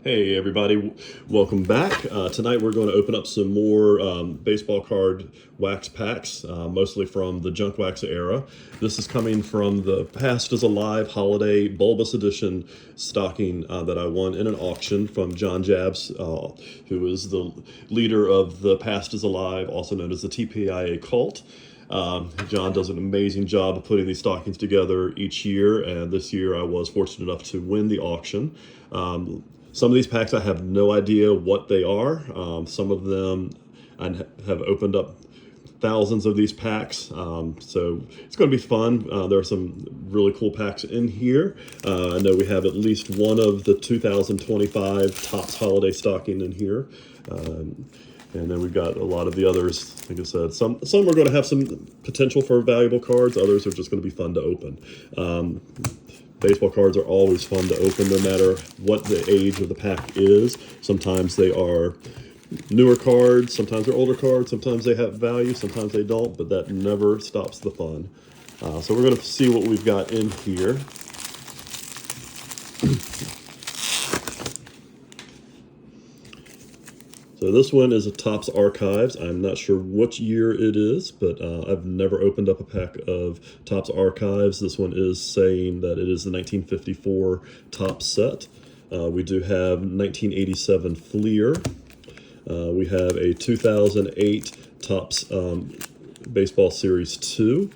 Hey everybody, welcome back. Tonight we're going to open up some more baseball card wax packs, mostly from the junk wax era. This is coming from the Past is Alive Holiday Bulbous Edition stocking that I won in an auction from John Jabs, who is the leader of the Past is Alive, also known as the TPIA cult. John does an amazing job of putting these stockings together each year, and this year I was fortunate enough to win the auction. Some of these packs I have no idea what they are. Some of them I have opened up thousands of these packs, so it's going to be fun. There are some really cool packs in here. I know we have at least one of the 2025 Topps Holiday stocking in here. And then we've got a lot of the others. Like I said, some are going to have some potential for valuable cards. Others are just going to be fun to open. Baseball cards are always fun to open, no matter what the age of the pack is. Sometimes they are newer cards, sometimes they're older cards, sometimes they have value, sometimes they don't, but that never stops the fun. So we're going to see what we've got in here. So this one is a Topps Archives. I'm not sure which year it is, but I've never opened up a pack of Topps Archives. This one is saying that it is the 1954 Topps set. We do have 1987 Fleer. We have a 2008 Topps Baseball Series 2.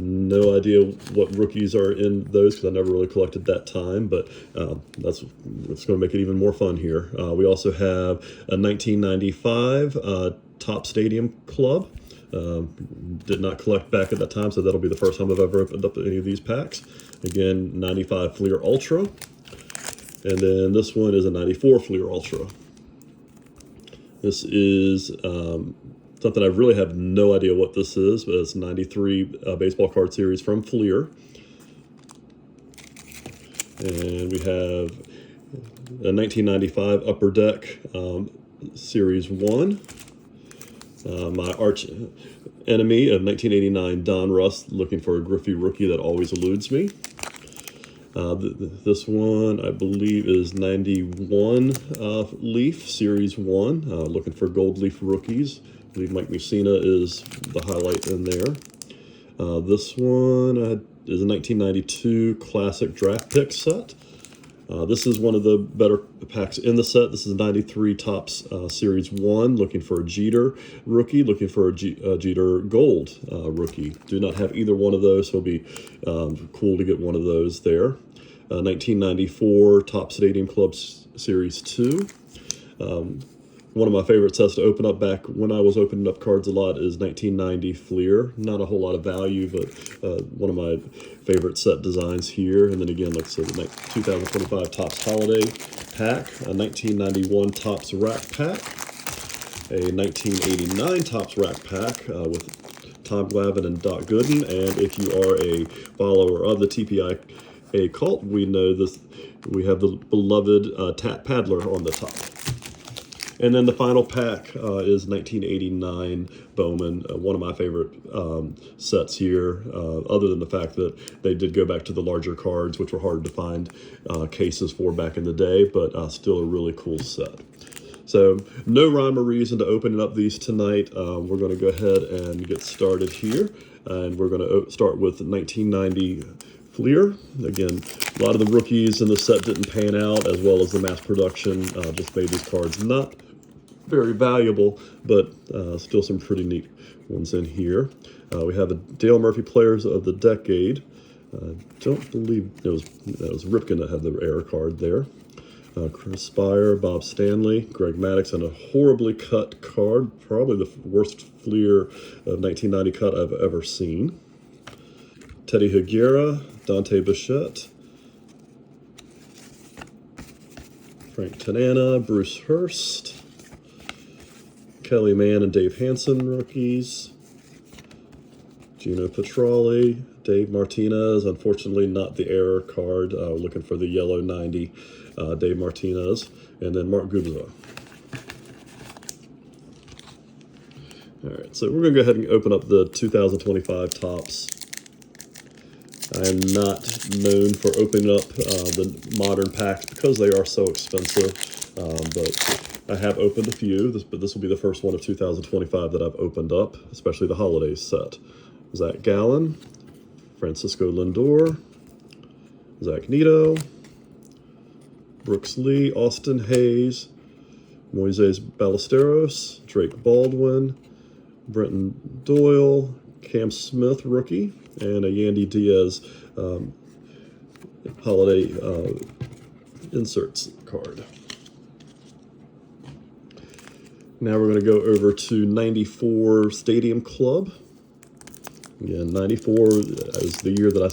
No idea what rookies are in those because I never really collected that time, but that's going to make it even more fun here. We also have a 1995 Topps Stadium Club. Did not collect back at that time, so that'll be the first time I've ever opened up any of these packs. Again, 95 Fleer Ultra. And then this one is a 94 Fleer Ultra. This is something I really have no idea what this is, but it's 93 baseball card series from Fleer. And we have a 1995 Upper Deck Series 1. My arch enemy of 1989, Don Russ, looking for a Griffey rookie that always eludes me. This one, I believe, is 91 Leaf Series 1, looking for gold leaf rookies. I believe Mike Mussina is the highlight in there. This one is a 1992 Classic Draft Pick set. This is one of the better packs in the set. This is 93 Topps Series 1, looking for a Jeter rookie, looking for a Jeter Gold rookie. Do not have either one of those, so it'll be cool to get one of those there. 1994 Topps Stadium Club Series 2. One of my favorite sets to open up back when I was opening up cards a lot is 1990 Fleer. Not a whole lot of value, but one of my favorite set designs here. And then again, like I said, the 2025 Topps Holiday pack, a 1991 Topps Rack Pack, a 1989 Topps Rack Pack with Tom Glavine and Doc Gooden. And if you are a follower of the TPIA cult, we know this. We have the beloved Tat Paddler on the top. And then the final pack is 1989 Bowman, one of my favorite sets here, other than the fact that they did go back to the larger cards, which were hard to find cases for back in the day, but still a really cool set. So no rhyme or reason to open up these tonight. We're going to go ahead and get started here, and we're going to start with 1990 Fleer. Again, a lot of the rookies in the set didn't pan out, as well as the mass production just made these cards not very valuable, but still some pretty neat ones in here. We have a Dale Murphy Players of the Decade. Don't believe that was Ripken that had the error card there. Chris Spire, Bob Stanley, Greg Maddux, and a horribly cut card, probably the worst Fleer of 1990 cut I've ever seen. Teddy Higuera, Dante Bichette, Frank Tanana, Bruce Hurst, Kelly Mann and Dave Hansen rookies, Gino Petralli, Dave Martinez, unfortunately not the error card, looking for the yellow 90, Dave Martinez, and then Mark Gubza. All right, so we're going to go ahead and open up the 2025 Topps I am not known for opening up the modern packs because they are so expensive, but I have opened a few, but this will be the first one of 2025 that I've opened up, especially the holiday set. Zach Gallen, Francisco Lindor, Zach Neto, Brooks Lee, Austin Hayes, Moises Ballesteros, Drake Baldwin, Brenton Doyle, Cam Smith, rookie, and a Yandy Diaz holiday inserts card. Now we're going to go over to 94 Stadium Club. Again, 94 is the year that I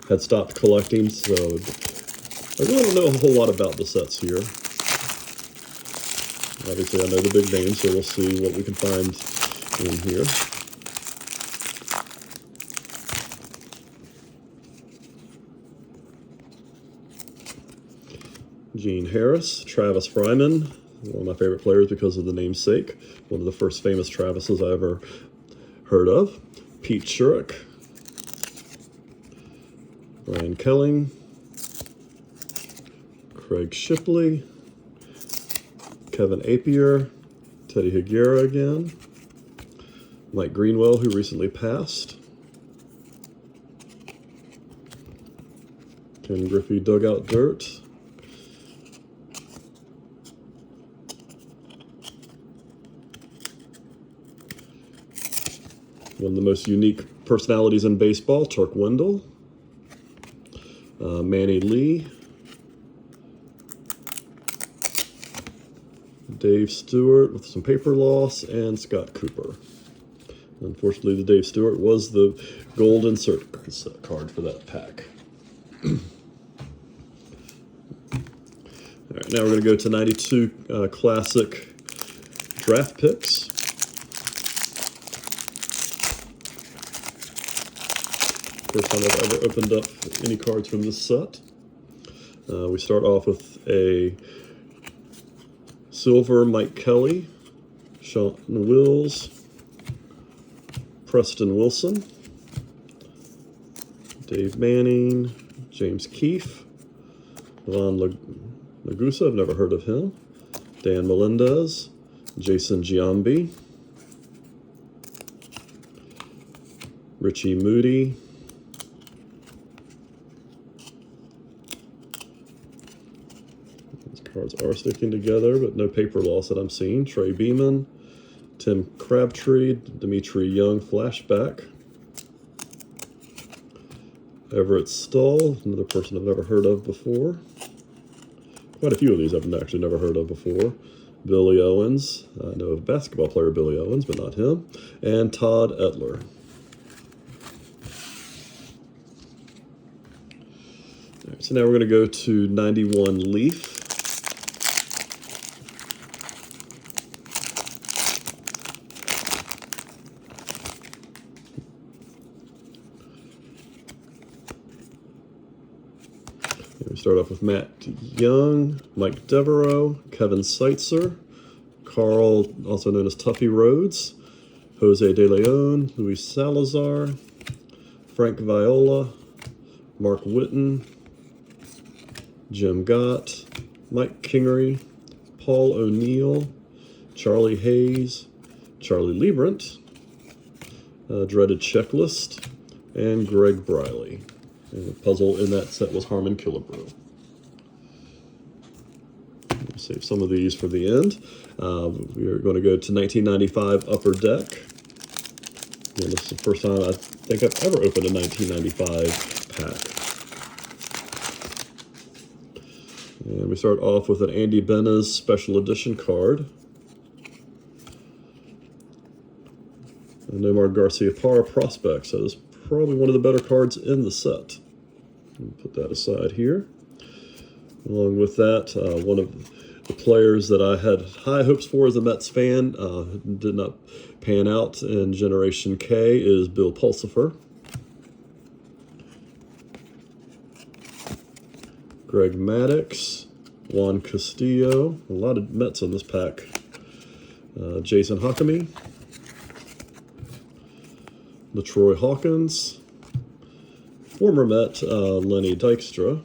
had stopped collecting, so I really don't know a whole lot about the sets here. Obviously, I know the big names, so we'll see what we can find in here. Gene Harris, Travis Fryman, one of my favorite players because of the namesake. One of the first famous Travises I ever heard of. Pete Shurik, Brian Kelling, Craig Shipley, Kevin Apier, Teddy Higuera again, Mike Greenwell, who recently passed, Ken Griffey, Dugout Dirt, one of the most unique personalities in baseball, Turk Wendell, Manny Lee, Dave Stewart with some paper loss, and Scott Cooper. Unfortunately, the Dave Stewart was the gold insert card for that pack. All right, now we're going to go to 92 Classic Draft Picks. First time I've ever opened up any cards from this set. We start off with a silver Mike Kelly, Sean Wills, Preston Wilson, Dave Manning, James Keefe, Lon Lagusa, I've never heard of him, Dan Melendez, Jason Giambi, Richie Moody, cards are sticking together, but no paper loss that I'm seeing. Trey Beeman, Tim Crabtree, Dimitri Young flashback, Everett Stahl, another person I've never heard of before. Quite a few of these I've actually never heard of before. Billy Owens, I know of a basketball player Billy Owens, but not him. And Todd Edler. All right, so now we're going to go to 91 Leaf. We start off with Matt Young, Mike Devereaux, Kevin Seitzer, Carl, also known as Tuffy Rhodes, Jose De Leon, Luis Salazar, Frank Viola, Mark Whitten, Jim Gott, Mike Kingery, Paul O'Neill, Charlie Hayes, Charlie Liebrant, Dreaded Checklist, and Greg Briley. And the puzzle in that set was Harmon Killebrew. We'll save some of these for the end. We are going to go to 1995 Upper Deck. Again, this is the first time I think I've ever opened a 1995 pack. And we start off with an Andy Benez Special Edition card. A Nomar Garciaparra Prospect, so this is probably one of the better cards in the set. Put that aside here. Along with that, one of the players that I had high hopes for as a Mets fan did not pan out in Generation K is Bill Pulsipher. Greg Maddux, Juan Castillo, a lot of Mets in this pack. Jason Huckabee, LaTroy Hawkins, Former Met Lenny Dykstra,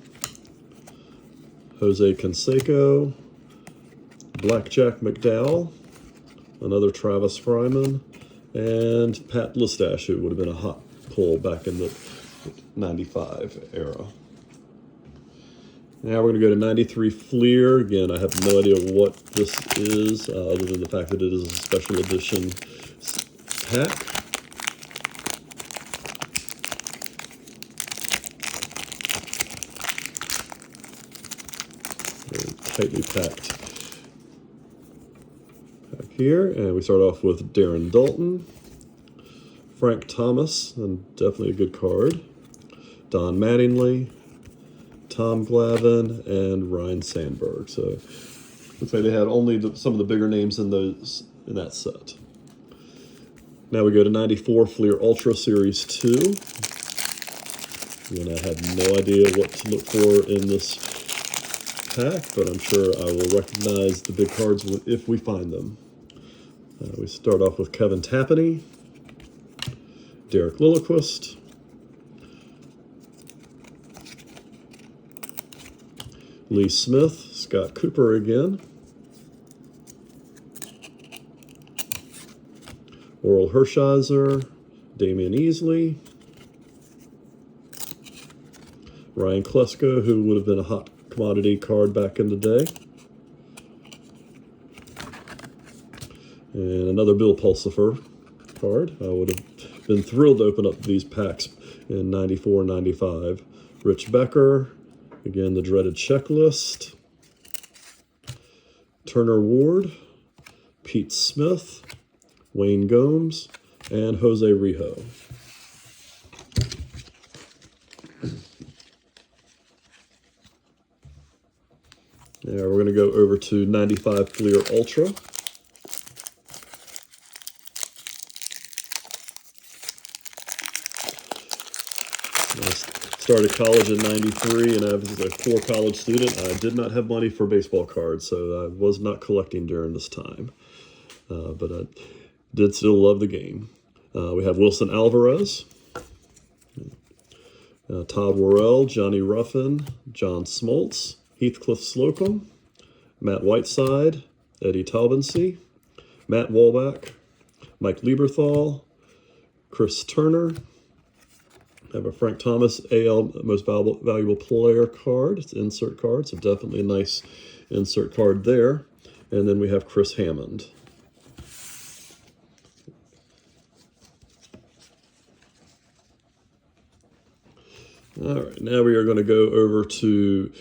Jose Canseco, Blackjack McDowell, another Travis Fryman, and Pat Listash, who would have been a hot pull back in the 95 era. Now we're going to go to 93 Fleer. Again, I have no idea what this is, other than the fact that it is a special edition pack. Very tightly packed pack here. And we start off with Darren Dalton, Frank Thomas, and definitely a good card, Don Mattingly, Tom Glavine, and Ryan Sandberg. So looks like they had only some of the bigger names in that set. Now we go to 94 Fleer Ultra Series 2. Again, I have no idea what to look for in this pack, but I'm sure I will recognize the big cards if we find them. We start off with Kevin Tapani, Derek Lilliquist, Lee Smith, Scott Cooper again, Oral Hershiser, Damian Easley, Ryan Klesko, who would have been a hot commodity card back in the day, and another Bill Pulsifer card. I would have been thrilled to open up these packs in 94, 95. Rich Becker, again, the dreaded checklist. Turner Ward, Pete Smith, Wayne Gomes, and Jose Rijo. Now we're going to go over to 95 Fleer Ultra. Started college in 93, and I was a poor college student. I did not have money for baseball cards, so I was not collecting during this time. But I did still love the game. We have Wilson Alvarez, Todd Worrell, Johnny Ruffin, John Smoltz, Heathcliff Slocum, Matt Whiteside, Eddie Taubensee, Matt Walbach, Mike Lieberthal, Chris Turner. I have a Frank Thomas AL Most Valuable Player card. It's an insert card, so definitely a nice insert card there. And then we have Chris Hammond. All right, now we are going to go over to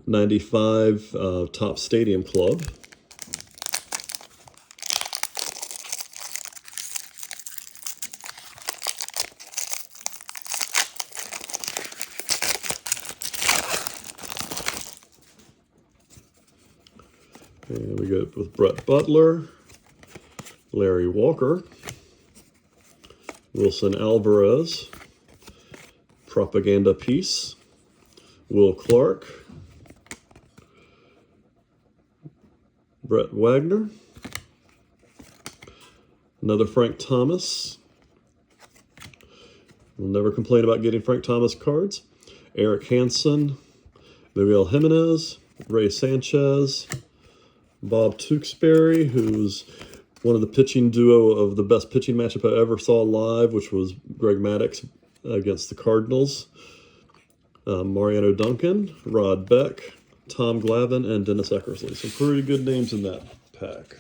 95 Top Stadium Club. And we go with Brett Butler, Larry Walker, Wilson Alvarez, Propaganda Piece, Will Clark, Brett Wagner, another Frank Thomas. We'll never complain about getting Frank Thomas cards. Eric Hansen, Miguel Jimenez, Ray Sanchez, Bob Tewksbury, who's one of the pitching duo of the best pitching matchup I ever saw live, which was Greg Maddux against the Cardinals. Mariano Duncan, Rod Beck, Tom Glavine, and Dennis Eckersley. Some pretty good names in that pack.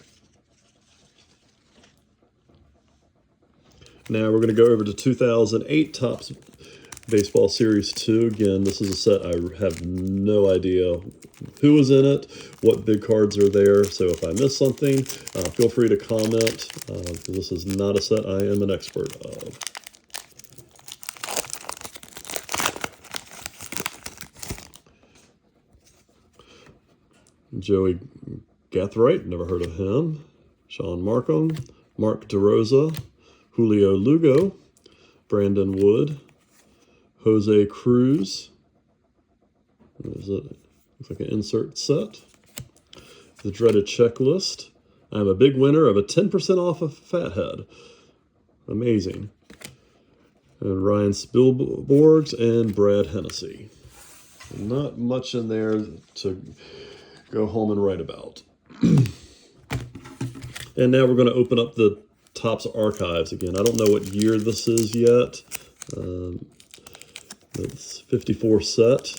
Now we're going to go over to 2008 Topps Baseball Series 2. Again, this is a set I have no idea who was in it, what big cards are there. So if I miss something, feel free to comment, because this is not a set I am an expert of. Joey Gathright, never heard of him. Sean Markham, Mark DeRosa, Julio Lugo, Brandon Wood, Jose Cruz. What is it? Looks like an insert set. The dreaded checklist. I'm a big winner of a 10% off of Fathead. Amazing. And Ryan Spielborgs and Brad Hennessy. Not much in there to go home and write about. And now we're going to open up the Topps Archives again. I don't know what year this is yet. It's 54 set.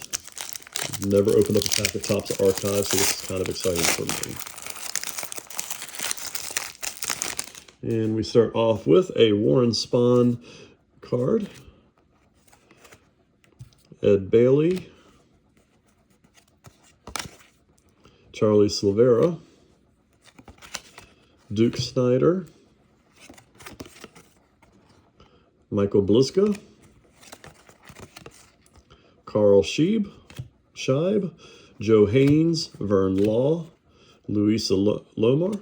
I've never opened up a pack of Topps Archives, so this is kind of exciting for me. And we start off with a Warren Spahn card. Ed Bailey. Charlie Silvera. Duke Snider. Michael Bliska. Carl Scheib. Joe Haynes. Vern Law. Louisa Lomar.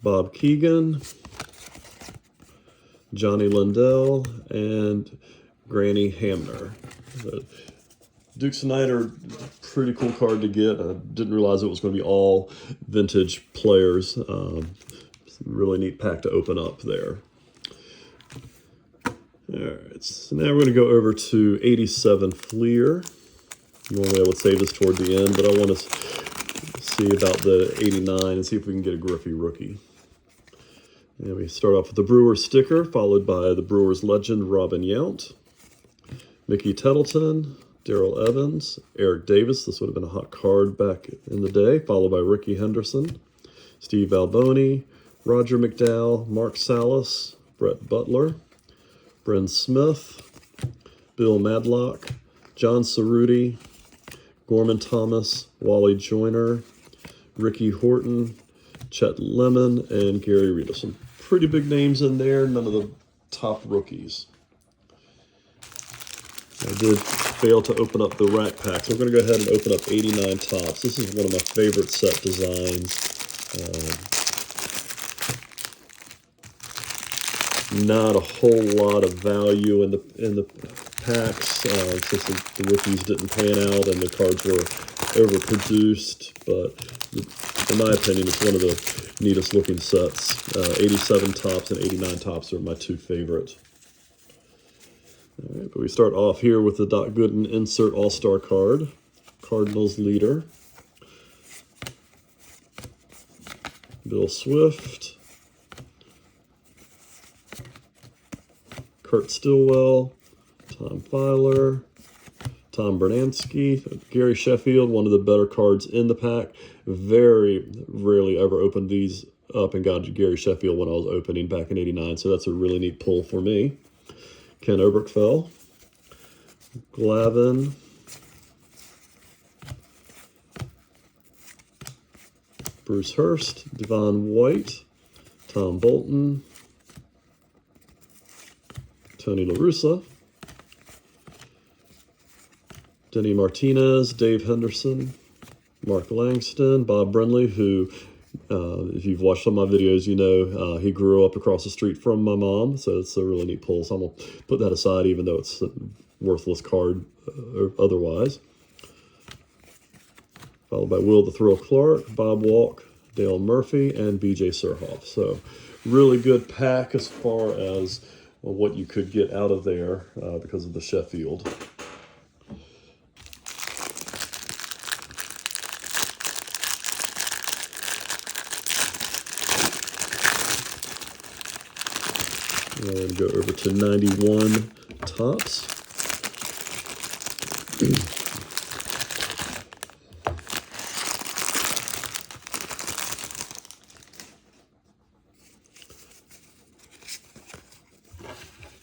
Bob Keegan. Johnny Lindell. And Granny Hamner. Duke Snider, pretty cool card to get. I didn't realize it was going to be all vintage players. Really neat pack to open up there. All right, so now we're going to go over to 87 Fleer. Normally I would save this toward the end, but I want to see about the 89 and see if we can get a Griffey rookie. And we start off with the Brewers sticker, followed by the Brewers legend Robin Yount, Mickey Tettleton, Darrell Evans, Eric Davis. This would have been a hot card back in the day, followed by Ricky Henderson, Steve Alboni, Roger McDowell, Mark Salas, Brett Butler, Bryn Smith, Bill Madlock, John Cerruti, Gorman Thomas, Wally Joyner, Ricky Horton, Chet Lemon, and Gary Rita. Some pretty big names in there, none of the top rookies. I did fail to open up the rack pack, so we're going to go ahead and open up 89 Topps. This is one of my favorite set designs. Not a whole lot of value in the packs since the rookies didn't pan out and the cards were overproduced, but in my opinion, it's one of the neatest looking sets. 87 Topps and 89 Topps are my two favorite. All right, but we start off here with the Doc Gooden Insert All-Star card. Cardinals leader. Bill Swift. Kurt Stillwell. Tom Filer. Tom Bernansky. Gary Sheffield, one of the better cards in the pack. Very rarely ever opened these up and got Gary Sheffield when I was opening back in '89, so that's a really neat pull for me. Ken Oberkfell, Glavin, Bruce Hurst, Devon White, Tom Bolton, Tony La Russa, Denny Martinez, Dave Henderson, Mark Langston, Bob Brenly, who, if you've watched some of my videos, you know he grew up across the street from my mom, so it's a really neat pull. So I'm going to put that aside, even though it's a worthless card otherwise. Followed by Will the Thrill Clark, Bob Walk, Dale Murphy, and BJ Surhoff. So really good pack as far as what you could get out of there because of the Sheffield. And go over to 91 Topps.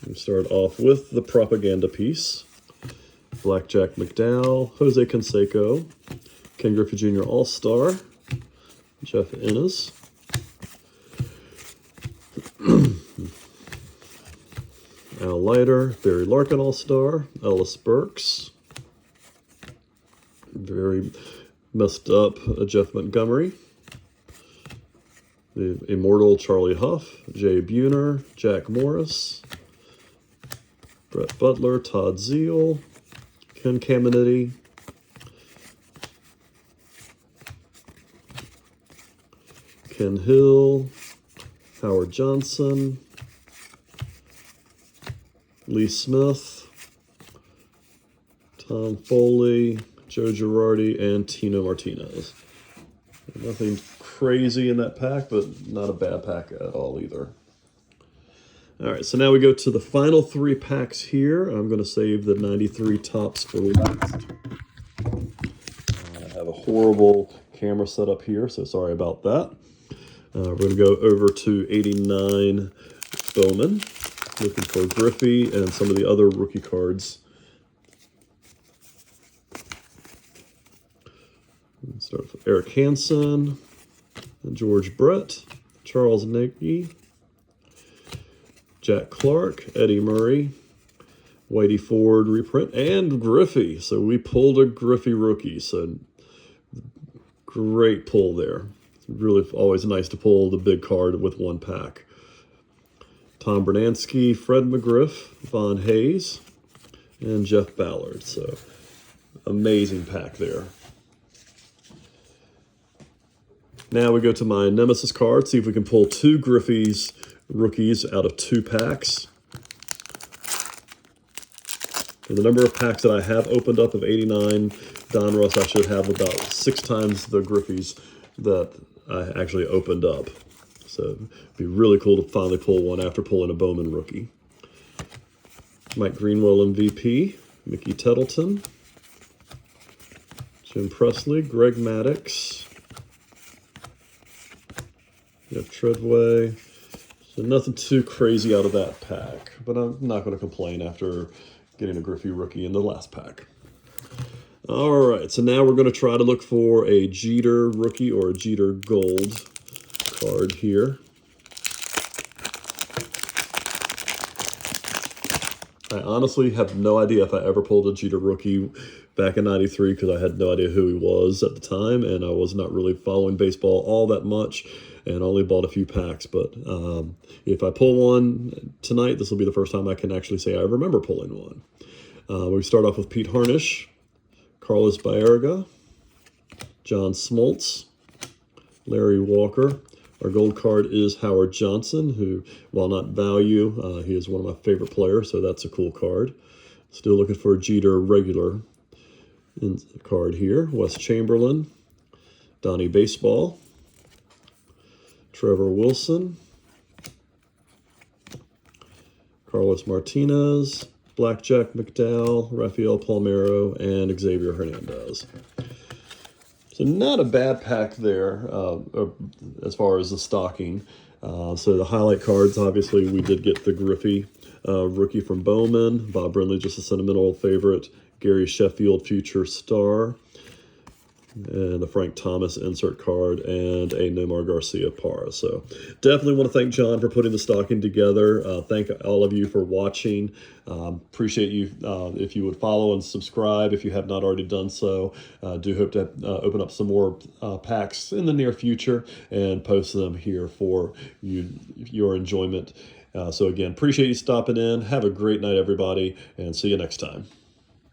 We start off with the propaganda piece. Blackjack McDowell, Jose Canseco, Ken Griffey Jr. All-Star, Jeff Ennis, Al Leiter, Barry Larkin All-Star, Ellis Burks, very messed up Jeff Montgomery, the immortal Charlie Huff, Jay Buhner, Jack Morris, Brett Butler, Todd Zeal, Ken Caminiti, Ken Hill, Howard Johnson, Lee Smith, Tom Foley, Joe Girardi, and Tino Martinez. Nothing crazy in that pack, but not a bad pack at all either. All right, so now we go to the final 3 packs here. I'm going to save the 93 tops for last. I have a horrible camera setup here, so sorry about that. We're going to go over to 89 Bowman, looking for Griffey and some of the other rookie cards. Let's start with Eric Hansen, George Brett, Charles Nagy, Jack Clark, Eddie Murray, Whitey Ford reprint, and Griffey. So we pulled a Griffey rookie. So great pull there. It's really always nice to pull the big card with one pack. Tom Bernansky, Fred McGriff, Von Hayes, and Jeff Ballard. So amazing pack there. Now we go to my Nemesis card, see if we can pull 2 Griffey's rookies out of 2 packs. For the number of packs that I have opened up of 89 Donruss, I should have about 6 times the Griffey's that I actually opened up. So it'd be really cool to finally pull one after pulling a Bowman rookie. Mike Greenwell MVP, Mickey Tettleton, Jim Presley, Greg Maddux, Jeff Treadway. So nothing too crazy out of that pack, but I'm not going to complain after getting a Griffey rookie in the last pack. All right, so now we're going to try to look for a Jeter rookie or a Jeter gold card here. I honestly have no idea if I ever pulled a Jeter rookie back in '93 because I had no idea who he was at the time, and I was not really following baseball all that much and only bought a few packs. But if I pull one tonight, this will be the first time I can actually say I remember pulling one. We start off with Pete Harnisch, Carlos Baerga, John Smoltz, Larry Walker. Our gold card is Howard Johnson, who, while not value, he is one of my favorite players, so that's a cool card. Still looking for a Jeter regular card here. Wes Chamberlain, Donnie Baseball, Trevor Wilson, Carlos Martinez, Blackjack McDowell, Rafael Palmeiro, and Xavier Hernandez. So not a bad pack there as far as the stocking. So the highlight cards, obviously, we did get the Griffey rookie from Bowman, Bob Brindley, just a sentimental favorite, Gary Sheffield, future star, and the Frank Thomas insert card, and a Nomar Garcia par. So definitely want to thank John for putting the stocking together. Thank all of you for watching. Appreciate you if you would follow and subscribe if you have not already done so. Do hope to open up some more packs in the near future and post them here for your enjoyment. So again, appreciate you stopping in. Have a great night, everybody, and see you next time.